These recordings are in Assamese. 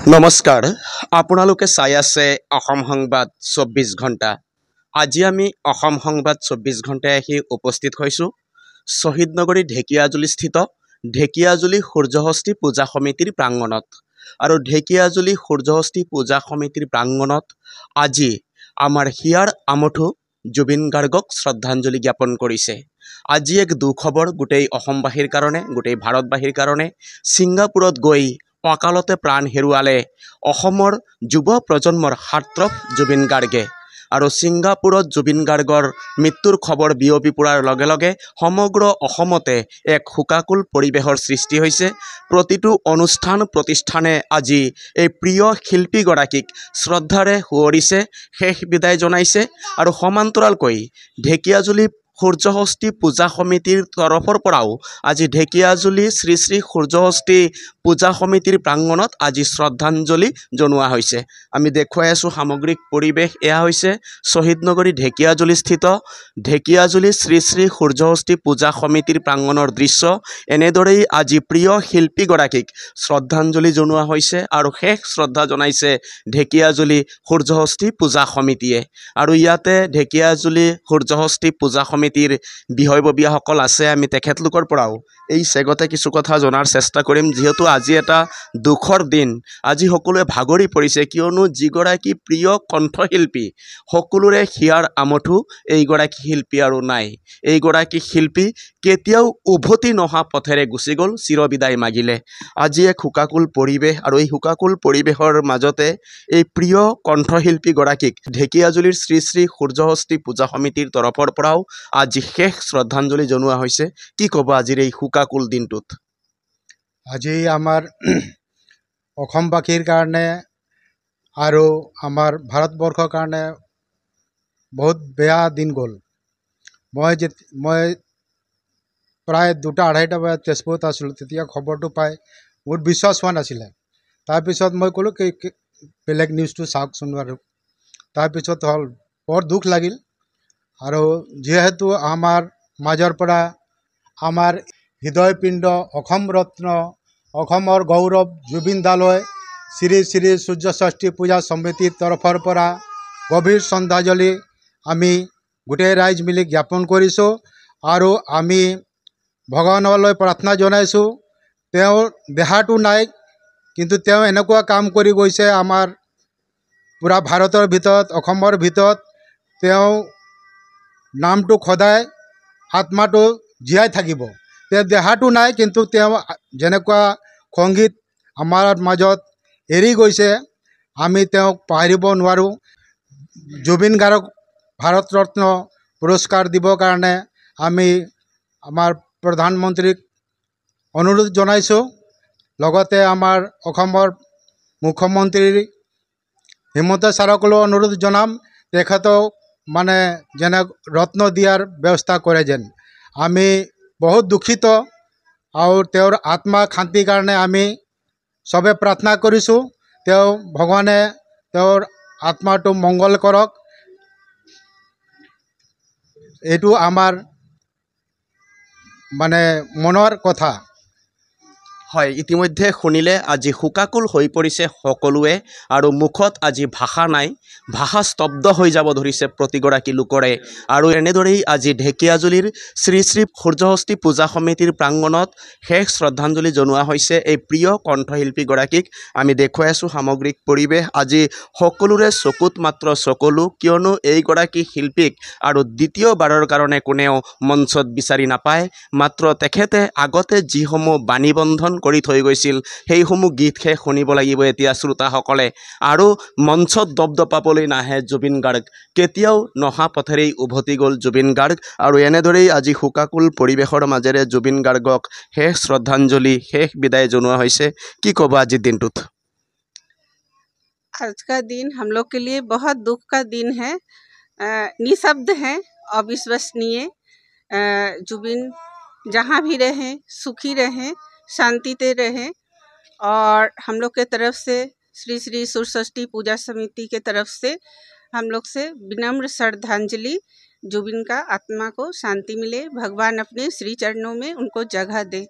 নমস্কাৰ আপোনালোকে চাই আছে অসম সংবাদ 24 ঘণ্টা। আজি আমি অসম সংবাদ 24 ঘণ্টায় আহি উপস্থিত হৈছোঁ শ্বহীদ নগৰী ঢেকিয়াজুলিস্থিত ঢেকিয়াজুলি সূৰ্যষষ্ঠী পূজা সমিতিৰ প্ৰাংগণত। আৰু ঢেকিয়াজুলি সূৰ্যষষ্ঠী পূজা সমিতিৰ প্ৰাংগণত আজি আমাৰ হিয়াৰ আমঠু জুবিন গাৰ্গক শ্ৰদ্ধাঞ্জলি জ্ঞাপন কৰিছে। আজি এক দুখবৰ গোটেই অসমবাসীৰ কাৰণে, গোটেই ভাৰতবাসীৰ কাৰণে। ছিংগাপুৰত গৈ অকালতে প্ৰাণ হেৰুৱালে অসমৰ যুৱ প্ৰজন্মৰ হাৰ্টথ্ৰব জুবিন গাৰ্গে। আৰু ছিংগাপুৰত জুবিন গাৰ্গৰ মৃত্যুৰ খবৰ বিয়পি পৰাৰ লগে লগে সমগ্ৰ অসমতে এক শোকাকুল পৰিৱেশৰ সৃষ্টি হৈছে। প্ৰতিটো অনুষ্ঠান প্ৰতিষ্ঠানে আজি এই প্ৰিয় শিল্পীগৰাকীক শ্ৰদ্ধাৰে সুঁৱৰিছে, শেষ বিদায় জনাইছে। আৰু সমান্তৰালকৈ ঢেকিয়াজুলি সূৰ্যষষ্ঠী পূজা সমিতিৰ তৰফৰ পৰাও আজি ঢেকিয়াজুলি শ্ৰী শ্ৰী সূৰ্যষষ্ঠী পূজা সমিতিৰ প্ৰাংগণত আজি শ্ৰদ্ধাঞ্জলি জনোৱা হৈছে। আমি দেখুৱাই আছোঁ সামগ্ৰিক পৰিৱেশ। এয়া হৈছে শ্বহীদ নগৰী ঢেকিয়াজুলিস্থিত ঢেকিয়াজুলি শ্ৰী শ্ৰী সূৰ্যষষ্ঠী পূজা সমিতিৰ প্ৰাংগণৰ দৃশ্য। এনেদৰেই আজি প্ৰিয় শিল্পীগৰাকীক শ্ৰদ্ধাঞ্জলি জনোৱা হৈছে আৰু শেষ শ্ৰদ্ধা জনাইছে ঢেকিয়াজুলি সূৰ্যষষ্ঠী পূজা সমিতিয়ে। আৰু ইয়াতে ঢেকিয়াজুলি সূৰ্যষষ্ঠী পূজা সমিতিৰ বিষয়ববীয়াসকল আছে। আমি তেখেতলোকৰ পৰাও এই চেগতে কিছু কথা জনাৰ চেষ্টা কৰিম, যিহেতু আজি এটা দুখৰ দিন। আজি সকলোৱে ভাগৰি পৰিছে, কিয়নো যিগৰাকী প্ৰিয় কণ্ঠশিল্পী, সকলোৰে হিয়াৰ আমঠু এইগৰাকী শিল্পী আৰু নাই। এইগৰাকী শিল্পী কেতিয়াও উভতি নহা পথেৰে গুচি গ'ল, চিৰবিদায় মাগিলে। আজি এক শোকাকুল পৰিৱেশ আৰু এই শোকাকুল পৰিৱেশৰ মাজতে এই প্ৰিয় কণ্ঠশিল্পীগৰাকীক ঢেকিয়াজুলিৰ শ্ৰী শ্ৰী সূৰ্যষষ্ঠী পূজা সমিতিৰ তৰফৰ পৰাও আজি শেষ শ্ৰদ্ধাঞ্জলি জনোৱা হৈছে। কি ক'ব আজিৰ এই শোকাকুল দিনটোত? আজি আমাৰ অসমবাসীৰ কাৰণে আৰু আমাৰ ভাৰতবৰ্ষৰ কাৰণে বহুত বেয়া দিন গ'ল। মই প্ৰায় 2:30 বজাত তেজপুৰত আছিলোঁ। তেতিয়া খবৰটো পাই মোৰ বিশ্বাস হোৱা নাছিলে। তাৰপিছত মই ক'লোঁ কি বেলেগ নিউজটো চাওকচোন বাৰু। তাৰপিছত হ'ল বৰ দুখ লাগিল। আৰু যিহেতু আমাৰ মাজৰ পৰা আমাৰ হৃদয়পিণ্ড, অসম ৰত্ন, অসমৰ গৌৰৱ জুবিন দালৈ শ্ৰী শ্ৰী সূৰ্যষষ্ঠী পূজা সমিতিৰ তৰফৰ পৰা গভীৰ শ্ৰদ্ধাঞ্জলি আমি গোটেই ৰাইজ মিলি জ্ঞাপন কৰিছোঁ। আৰু আমি ভগৱানলৈ প্ৰাৰ্থনা জনাইছোঁ, তেওঁৰ দেহাটো নাই, কিন্তু তেওঁ এনেকুৱা কাম কৰি গৈছে আমাৰ পূৰা ভাৰতৰ ভিতৰত, অসমৰ ভিতৰত। তেওঁ নামটো সদায়, আত্মাটো জীয়াই থাকিব। তেওঁ দেহাটো নাই, কিন্তু তেওঁ যেনেকুৱা সংগীত আমাৰ মাজত এৰি গৈছে, আমি তেওঁক পাহৰিব নোৱাৰোঁ। জুবিন গাৰ্গক ভাৰত ৰত্ন পুৰস্কাৰ দিবৰ কাৰণে আমি আমাৰ প্ৰধানমন্ত্ৰীক অনুৰোধ জনাইছোঁ। লগতে আমাৰ অসমৰ মুখ্যমন্ত্ৰী হিমন্ত ছাৰকলৈও অনুৰোধ জনাম, তেখেতক মানে যেনে ৰত্ন দিয়াৰ ব্যৱস্থা কৰে যেন। আমি বহুত দুখিত আৰু তেওঁৰ আত্মা শান্তিৰ কাৰণে আমি চবে প্ৰাৰ্থনা কৰিছোঁ। তেওঁ ভগৱানে তেওঁৰ আত্মাটো মংগল কৰক, এইটো আমাৰ মানে মনৰ কথা। হয়, ইতিমধ্যে শুনিলে আজি শোকাকুল হৈ পৰিছে সকলোৱে আৰু মুখত আজি ভাষা নাই, ভাষা স্তব্ধ হৈ যাব ধৰিছে প্ৰতিগৰাকী লোকৰে। আৰু এনেদৰেই আজি ঢেকিয়াজুলিৰ শ্ৰী শ্ৰী সূৰ্যষষ্ঠী পূজা সমিতিৰ প্ৰাংগণত শেষ শ্ৰদ্ধাঞ্জলি জনোৱা হৈছে এই প্ৰিয় কণ্ঠশিল্পীগৰাকীক। আমি দেখুৱাই আছোঁ সামগ্ৰিক পৰিৱেশ। আজি সকলোৰে চকুত মাত্ৰ চকলো, কিয়নো এইগৰাকী শিল্পীক আৰু দ্বিতীয়বাৰৰ কাৰণে কোনেও মঞ্চত বিচাৰি নাপায়। মাত্ৰ তেখেতে আগতে যিসমূহ বাণীবন্ধন কৰি থৈ গৈছিল, সেইসমূহ গীতহে শুনিব লাগিব এতিয়া শ্ৰোতাসকলে। আৰু মঞ্চত দপদপাবলৈ নাহে জুবিন গাৰ্গ, কেতিয়াও নহা পথেৰেই উভতি গ'ল জুবিন গাৰ্গ। আৰু এনেদৰেই আজি শোকাকুল পৰিৱেশৰ মাজেৰে জুবিন গাৰ্গক শেষ শ্ৰদ্ধাঞ্জলি, শেষ বিদায় জনোৱা হৈছে। কি ক'ব আজিৰ দিনটোত? आज का दिन हम लोग के लिए बहुत दुख का दिन है। निशब्द है, अविश्वसनीय। जुबिन जहाँ भी रहें, सुखी रहें, शांतिते रहें। और हम लोग के तरफ से श्री श्री सূৰ্যষষ্ঠী पूजा समिति के तरफ से हम लोग से विनम्र श्रद्धांजलि। जुबिन का आत्मा को शांति मिले, भगवान अपने श्री चरणों में उनको जगह दे।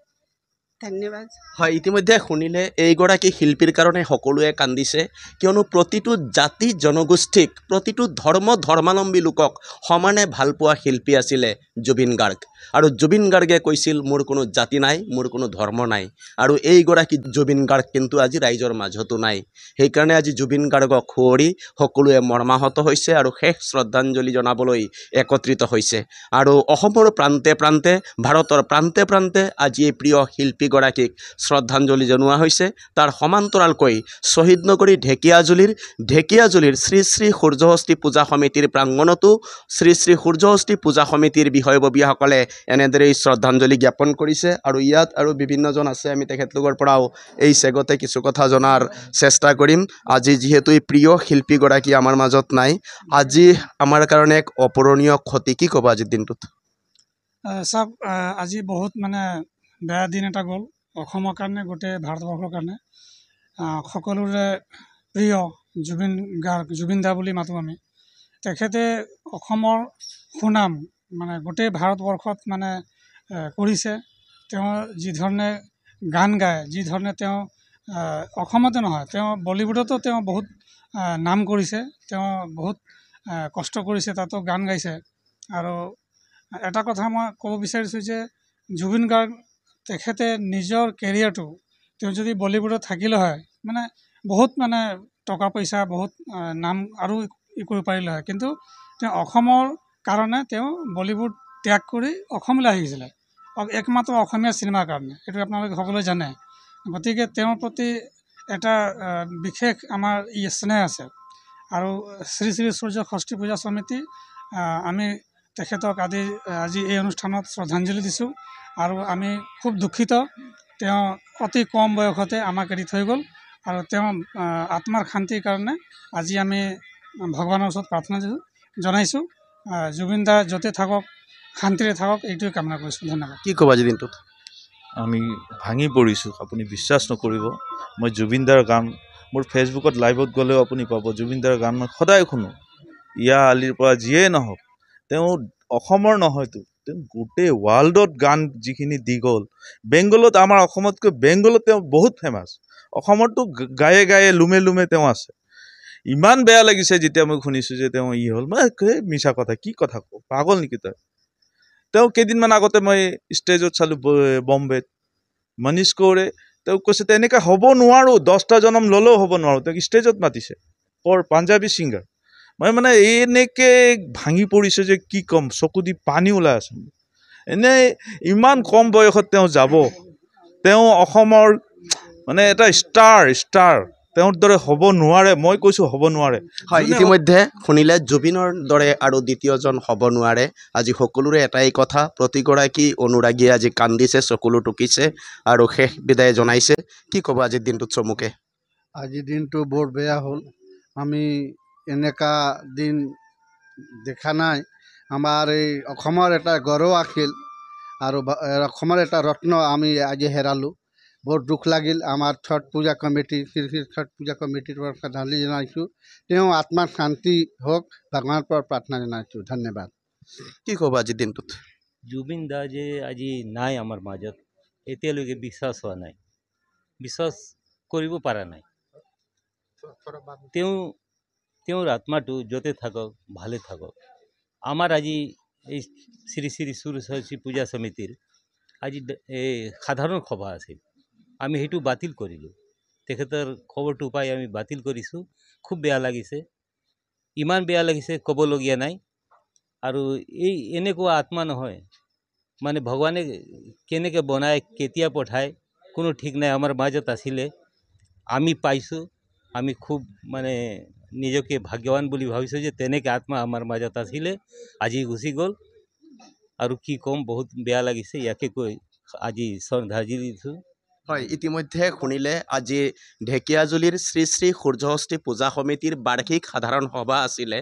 धन्यवाद। হয়, ইতিমধ্যে শুনিলে এইগৰাকী শিল্পীৰ কাৰণে সকলোৱে কান্দিছে, কিয়নো প্ৰতিটো জাতি জনগোষ্ঠীক, প্ৰতিটো ধৰ্মাৱলম্বী লোকক সমানে ভালপোৱা শিল্পী আছিলে জুবিন গাৰ্গ। আৰু জুবিন গাৰ্গে কৈছিল, মোৰ কোনো জাতি নাই, মোৰ কোনো ধৰ্ম নাই। আৰু এইগৰাকী জুবিন গাৰ্গ কিন্তু আজি ৰাইজৰ মাজতো নাই। সেইকাৰণে আজি জুবিন গাৰ্গক সুঁৱৰি সকলোৱে মৰ্মাহত হৈছে আৰু শেষ শ্ৰদ্ধাঞ্জলি জনাবলৈ একত্ৰিত হৈছে। আৰু অসমৰ প্ৰান্তে প্ৰান্তে, ভাৰতৰ প্ৰান্তে প্ৰান্তে আজি এই প্ৰিয় শিল্পীগৰাকীক শ্ৰদ্ধাঞ্জলি জনোৱা হৈছে। তাৰ সমান্তৰালকৈ শ্বহীদনগৰী ঢেকীয়াজুলিৰ শ্ৰী শ্ৰী সূৰ্যষষ্ঠী পূজা সমিতিৰ প্ৰাংগণতো শ্ৰী শ্ৰী সূৰ্যষষ্ঠী পূজা সমিতিৰ বিষয়ববীয়াসকলে এনেদৰেই শ্ৰদ্ধাঞ্জলি জ্ঞাপন কৰিছে। আৰু ইয়াত আৰু বিভিন্নজন আছে, আমি তেখেতলোকৰ পৰাও এই চেগতে কিছু কথা জনাৰ চেষ্টা কৰিম। আজি যিহেতু এই প্ৰিয় শিল্পীগৰাকী আমাৰ মাজত নাই, আজি আমাৰ কাৰণে এক অপূৰণীয় ক্ষতি। কি ক'ব আজিৰ দিনটোত? চাওক, আজি বহুত মানে বেয়া দিন এটা গ'ল অসমৰ কাৰণে, গোটেই ভাৰতবৰ্ষৰ কাৰণে। সকলোৰে প্ৰিয় জুবিন গাৰ্গ, জুবিন দা বুলি মাতোঁ আমি। তেখেতে অসমৰ সুনাম মানে গোটেই ভাৰতবৰ্ষত মানে কৰিছে। তেওঁ যিধৰণে গান গায়, যিধৰণে তেওঁ অসমতে নহয়, তেওঁ বলিউডতো তেওঁ বহুত নাম কৰিছে। তেওঁ বহুত কষ্ট কৰিছে, তাতো গান গাইছে। আৰু এটা কথা মই ক'ব বিচাৰিছোঁ যে জুবিন গাৰ্গ তেখেতে নিজৰ কেৰিয়াৰটো তেওঁ যদি বলিউডত থাকিলে হয়, মানে বহুত মানে টকা পইচা, বহুত নাম আৰু কৰিব পাৰিলে হয়। কিন্তু তেওঁ অসমৰ কাৰণে তেওঁ বলিউড ত্যাগ কৰি অসমলৈ আহিছিলে, একমাত্ৰ অসমীয়া চিনেমাৰ কাৰণে। সেইটো আপোনালোকে সকলোৱে জানে। গতিকে তেওঁৰ প্ৰতি এটা বিশেষ আমাৰ স্নেহ আছে। আৰু শ্ৰী শ্ৰী সূৰ্যষষ্ঠী পূজা সমিতি, আমি তেখেতক আজি এই অনুষ্ঠানত শ্ৰদ্ধাঞ্জলি দিছোঁ। আৰু আমি খুব দুখিত, তেওঁ অতি কম বয়সতে আমাক এৰি থৈ গ'ল। আৰু তেওঁ আত্মাৰ শান্তিৰ কাৰণে আজি আমি ভগৱানৰ ওচৰত প্ৰাৰ্থনা জনাইছোঁ। জুবিন দা য'তে থাকক, শান্তিৰে থাকক, এইটোৱে কামনা কৰিছোঁ। ধন্যবাদ। কি ক'ব আজিৰ দিনটোত? আমি ভাঙি পৰিছোঁ, আপুনি বিশ্বাস নকৰিব। মই জুবিন দাৰ গান মোৰ ফেচবুকত লাইভত গ'লেও আপুনি পাব। জুবিন দাৰ গান মই সদায় শুনো, ইয়া আলিৰ পৰা যিয়েই নহওক। তেওঁ অসমৰ নহয়তো, তেওঁ গোটেই ৱৰ্ল্ডত গান যিখিনি দি গ'ল। বেংগলত, আমাৰ অসমতকৈ বেংগলত তেওঁ বহুত ফেমাছ। অসমতো গায়ে গায়ে লুমে লুমে তেওঁ আছে। ইমান বেয়া লাগিছে যেতিয়া মই শুনিছোঁ যে তেওঁ হ'ল। মই মিছা কথা, কি কথা কওঁ, পাগল নেকি তই? তেওঁ কেইদিনমান আগতে মই ষ্টেজত চালোঁ বম্বেত, মনীষ কৌৰে। তেওঁক কৈছে তেনেকৈ হ'ব নোৱাৰোঁ, 10টা জনম ল'লেও হ'ব নোৱাৰোঁ। তেওঁক ষ্টেজত মাতিছে, পাঞ্জাবী ছিংগাৰ। মই মানে এনেকৈ ভাঙি পৰিছোঁ যে কি ক'ম, চকু দি পানী ওলাই আছে। এনেই ইমান কম বয়সত তেওঁ যাব, তেওঁ অসমৰ মানে এটা ষ্টাৰ। তেওঁৰ দৰে হ'ব নোৱাৰে, মই কৈছোঁ হ'ব নোৱাৰে। হয়, ইতিমধ্যে শুনিলে জুবিনৰ দৰে আৰু দ্বিতীয়জন হ'ব নোৱাৰে। আজি সকলোৰে এটাই কথা, প্ৰতিগৰাকী অনুৰাগীয়ে আজি কান্দিছে, চকুলো টুকিছে আৰু শেষ বিদায় জনাইছে। কি ক'ব আজিৰ দিনটোত চমুকে? আজিৰ দিনটো বৰ বেয়া হ'ল। আমি এনেকুৱা দিন দেখা নাই। আমাৰ এই অসমৰ এটা গৌৰৱ আছিল আৰু অসমৰ এটা ৰত্ন আমি আজি হেৰালোঁ। বৰ দুখ লাগিল। আমাৰ ছট পূজা কমিটি, শ্ৰী শ্ৰী ছট পূজা কমিটিৰ পৰা শ্ৰদ্ধাঞ্জলি জনাইছোঁ। তেওঁ আত্মাৰ শান্তি হওক, ভগৱানৰ পৰা প্ৰাৰ্থনা জনাইছোঁ। ধন্যবাদ। কি ক'ব আজিৰ দিনটোত? জুবিন দা যে আজি নাই আমাৰ মাজত, এতিয়ালৈকে বিশ্বাস হোৱা নাই, বিশ্বাস কৰিব পৰা নাই। তেওঁৰ আত্মাটো য'তে থাকক, ভালে থাকক। আমাৰ আজি এই শ্ৰী শ্ৰী সূৰ্যষষ্ঠী পূজা সমিতিৰ আজি এই সাধাৰণ সভা আছিল, আমি সেইটো বাতিল কৰিলোঁ। তেখেতৰ খবৰটো পাই আমি বাতিল কৰিছোঁ। খুব বেয়া লাগিছে, ইমান বেয়া লাগিছে ক'বলগীয়া নাই। আৰু এই এনেকুৱা আত্মা নহয়, মানে ভগৱানে কেনেকৈ বনায়, কেতিয়া পঠায়, কোনো ঠিক নাই। আমাৰ মাজত আছিলে, আমি পাইছোঁ। আমি খুব মানে নিজকে ভাগ্যৱান বুলি ভাবিছোঁ যে তেনেকৈ আত্মা আমাৰ মাজত আছিলে, আজি গুচি গ'ল। আৰু কি ক'ম, বহুত বেয়া লাগিছে। ইয়াকে কৈ আজি শ্ৰদ্ধাঞ্জলি দিছোঁ। হয় ইতিমধ্যে শুনিলে আজি ঢেকিয়াজুলিৰ শ্ৰী শ্ৰী সূৰ্যষষ্ঠী পূজা সমিতিৰ বাৰ্ষিক সাধাৰণ সভা আছিলে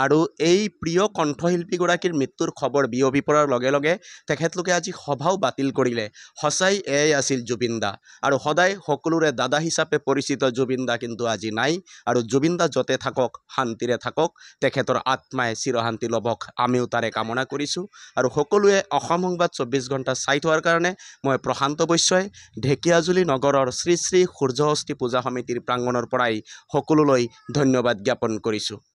আৰু এই প্ৰিয় কণ্ঠশিল্পীগৰাকীৰ মৃত্যুৰ খবৰ বিয়পি পৰাৰ লগে লগে তেখেতলোকে আজি সভাও বাতিল কৰিলে সঁচাই এয়াই আছিল জুবিন দা আৰু সদায় সকলোৰে দাদা হিচাপে পৰিচিত জুবিন দা কিন্তু আজি নাই আৰু জুবিন দা য'তে থাকক শান্তিৰে থাকক তেখেতৰ আত্মাই চিৰশান্তি ল'বক আমিও তাৰে কামনা কৰিছোঁ আৰু সকলোৱে অসম সংবাদ 24 ঘণ্টা চাই থোৱাৰ কাৰণে মই প্ৰশান্ত বৈশ্যই ঢেকিয়াজুলি নগৰৰ শ্ৰী শ্ৰী সূৰ্যষষ্ঠী পূজা সমিতিৰ প্ৰাংগণৰ পৰাই সকলোলৈ ধন্যবাদ জ্ঞাপন কৰিছোঁ।